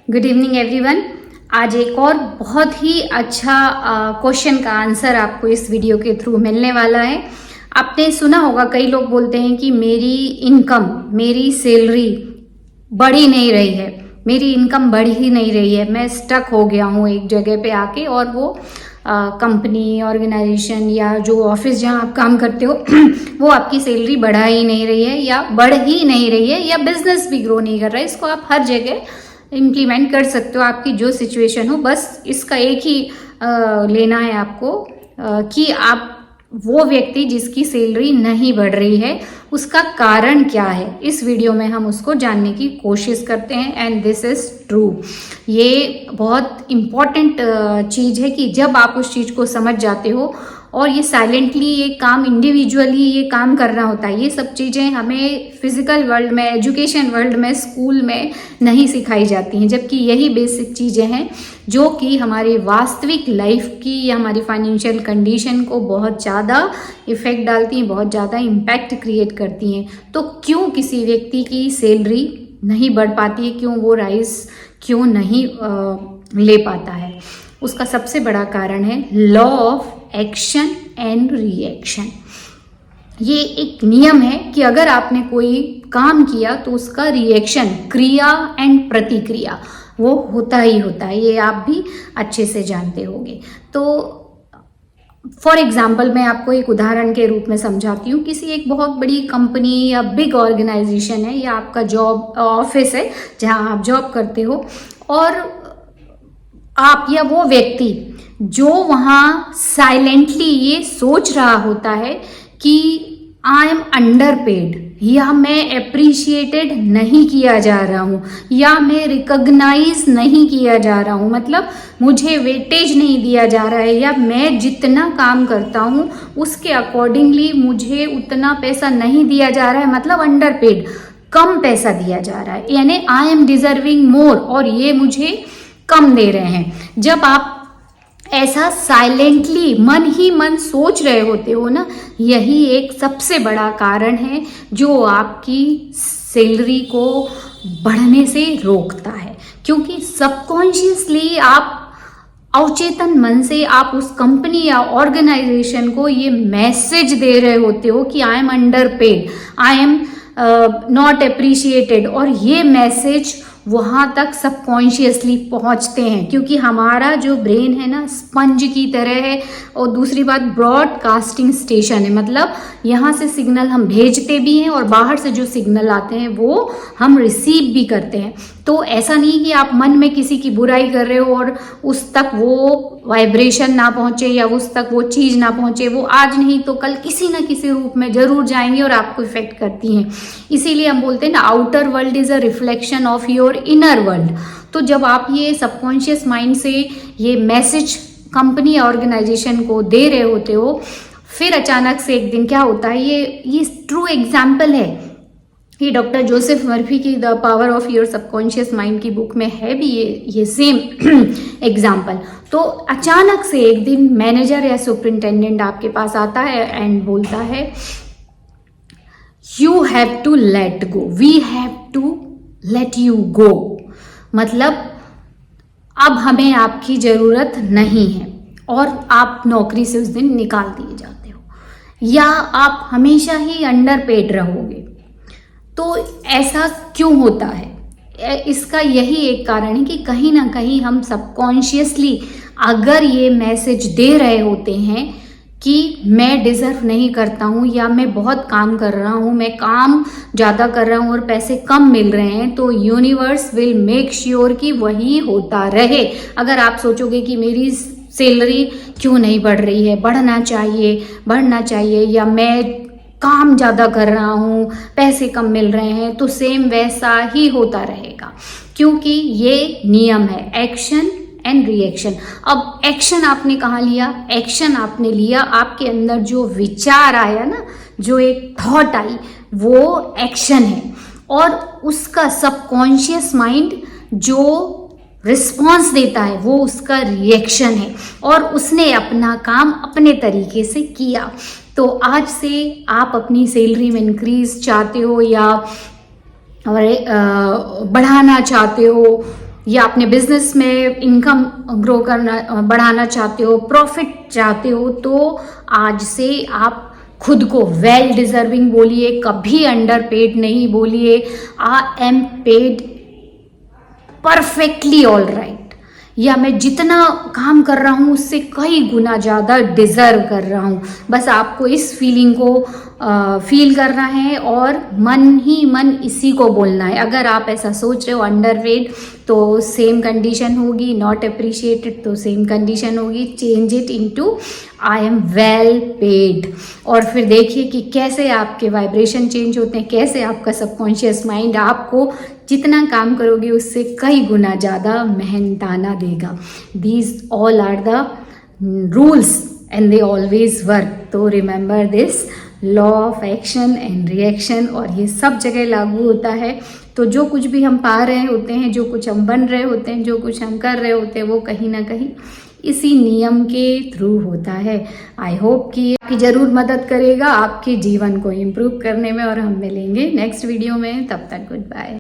Good evening everyone. आज एक और बहुत ही अच्छा क्वेश्चन का आंसर आपको इस वीडियो के थ्रू मिलने वाला है। आपने सुना होगा, कई लोग बोलते हैं कि मेरी इनकम, मेरी सैलरी बढ़ी नहीं रही है, मेरी इनकम बढ़ ही नहीं रही है, मैं स्टक हो गया हूँ एक जगह पे आके, और वो कंपनी, ऑर्गेनाइजेशन या जो ऑफिस जहाँ आप काम करते हो वो आपकी सैलरी बढ़ा ही नहीं रही है या बढ़ ही नहीं रही है, या बिजनेस भी ग्रो नहीं कर रहा है। इसको आप हर जगह इम्प्लीमेंट कर सकते हो, आपकी जो सिचुएशन हो। बस इसका एक ही लेना है आपको कि आप वो व्यक्ति जिसकी सैलरी नहीं बढ़ रही है उसका कारण क्या है। इस वीडियो में हम उसको जानने की कोशिश करते हैं एंड दिस इज ट्रू। ये बहुत इम्पॉर्टेंट चीज़ है कि जब आप उस चीज़ को समझ जाते हो, और ये साइलेंटली ये काम, इंडिविजुअली ये काम करना होता है। ये सब चीज़ें हमें फिजिकल वर्ल्ड में, एजुकेशन वर्ल्ड में, स्कूल में नहीं सिखाई जाती हैं, जबकि यही बेसिक चीज़ें हैं जो कि हमारी वास्तविक लाइफ की या हमारी फाइनेंशियल कंडीशन को बहुत ज़्यादा इफ़ेक्ट डालती हैं, बहुत ज़्यादा इम्पैक्ट क्रिएट करती हैं। तो क्यों किसी व्यक्ति की सैलरी नहीं बढ़ पाती है, क्यों वो राइज क्यों नहीं ले पाता है, उसका सबसे बड़ा कारण है law of action and reaction. ये एक नियम है कि अगर आपने कोई काम किया तो उसका रिएक्शन, क्रिया एंड प्रतिक्रिया, वो होता ही होता है। ये आप भी अच्छे से जानते होंगे। तो फॉर एग्जाम्पल मैं आपको एक उदाहरण के रूप में समझाती हूँ। किसी एक बहुत बड़ी कंपनी या बिग ऑर्गेनाइजेशन है, या आपका जॉब ऑफिस है जहाँ आप जॉब करते हो, और आप या वो व्यक्ति जो वहाँ साइलेंटली ये सोच रहा होता है कि आई एम अंडर पेड, या मैं अप्रिशिएटेड नहीं किया जा रहा हूँ, या मैं रिकॉग्नाइज नहीं किया जा रहा हूँ, मतलब मुझे वेटेज नहीं दिया जा रहा है, या मैं जितना काम करता हूँ उसके अकॉर्डिंगली मुझे उतना पैसा नहीं दिया जा रहा है, मतलब अंडर पेड, कम पैसा दिया जा रहा है, यानी आई एम डिजर्विंग मोर, और ये मुझे कम दे रहे हैं। जब आप ऐसा साइलेंटली मन ही मन सोच रहे होते हो ना, यही एक सबसे बड़ा कारण है जो आपकी सैलरी को बढ़ने से रोकता है। क्योंकि सबकॉन्शियसली आप, अवचेतन मन से आप उस कंपनी या ऑर्गेनाइजेशन को ये मैसेज दे रहे होते हो कि I am under paid, I am not appreciated, और ये मैसेज वहाँ तक सबकॉन्शियसली पहुँचते हैं। क्योंकि हमारा जो ब्रेन है ना, स्पंज की तरह है, और दूसरी बात ब्रॉडकास्टिंग स्टेशन है, मतलब यहाँ से सिग्नल हम भेजते भी हैं और बाहर से जो सिग्नल आते हैं वो हम रिसीव भी करते हैं। तो ऐसा नहीं कि आप मन में किसी की बुराई कर रहे हो और उस तक वो वाइब्रेशन ना पहुँचे या उस तक वो चीज़ ना पहुँचे, वो आज नहीं तो कल किसी न किसी रूप में जरूर जाएंगी और आपको इफेक्ट करती हैं। इसीलिए हम बोलते हैं ना, outer world is a reflection of your inner world. तो जब आप ये सबकॉन्शियस माइंड से ये मैसेज कंपनी या ऑर्गेनाइजेशन को दे रहे होते हो, फिर अचानक से एक दिन क्या होता है, ये ट्रू एग्जाम्पल है। ये डॉक्टर जोसेफ मर्फी की the power of your subconscious mind की बुक में है भी ये सेम एग्जाम्पल। तो अचानक से एक दिन मैनेजर या सुपरिंटेंडेंट आपके पास आता है एंड बोलता है, you have to let go, we have to let you go, मतलब अब हमें आपकी ज़रूरत नहीं है, और आप नौकरी से उस दिन निकाल दिए जाते हो, या आप हमेशा ही अंडर पेड रहोगे। तो ऐसा क्यों होता है? इसका यही एक कारण है कि कहीं ना कहीं हम सबकॉन्शियसली अगर ये मैसेज दे रहे होते हैं कि मैं डिज़र्व नहीं करता हूँ, या मैं बहुत काम कर रहा हूँ, मैं काम ज़्यादा कर रहा हूँ और पैसे कम मिल रहे हैं, तो यूनिवर्स विल मेक श्योर कि वही होता रहे। अगर आप सोचोगे कि मेरी सैलरी क्यों नहीं बढ़ रही है, बढ़ना चाहिए, या मैं काम ज़्यादा कर रहा हूँ, पैसे कम मिल रहे हैं, तो सेम वैसा ही होता रहेगा। क्योंकि ये नियम है एक्शन एंड रिएक्शन। अब एक्शन आपने कहाँ लिया? एक्शन आपने लिया, आपके अंदर जो विचार आया ना, जो एक थॉट आई, वो एक्शन है, और उसका सबकॉन्शियस माइंड जो रिस्पॉन्स देता है वो उसका रिएक्शन है, और उसने अपना काम अपने तरीके से किया। तो आज से आप अपनी सैलरी में इंक्रीज चाहते हो, या बढ़ाना चाहते हो, या अपने बिजनेस में इनकम ग्रो करना बढ़ाना चाहते हो, प्रॉफिट चाहते हो, तो आज से आप खुद को वेल डिजर्विंग बोलिए, कभी अंडर पेड नहीं बोलिए। I am paid perfectly all right, या मैं जितना काम कर रहा हूँ उससे कई गुना ज़्यादा डिज़र्व कर रहा हूँ। बस आपको इस फीलिंग को फील करना है और मन ही मन इसी को बोलना है। अगर आप ऐसा सोच रहे हो अंडरपेड तो सेम कंडीशन होगी, नॉट अप्रिशिएटेड तो सेम कंडीशन होगी। Change it into I am well paid, और फिर देखिए कि कैसे आपके वाइब्रेशन चेंज होते हैं, कैसे आपका सबकॉन्शियस माइंड आपको जितना काम करोगे उससे कई गुना ज़्यादा मेहनताना देगा। These all are the rules and they always work. तो remember this, law of action and reaction, और ये सब जगह लागू होता है। तो जो कुछ भी हम पा रहे होते हैं, जो कुछ हम बन रहे होते हैं, जो कुछ हम कर रहे होते हैं, वो कहीं ना कहीं इसी नियम के थ्रू होता है। आई होप कि आपकी ज़रूर मदद करेगा आपके जीवन को इम्प्रूव करने में, और हम मिलेंगे नेक्स्ट वीडियो में। तब तक गुड बाय।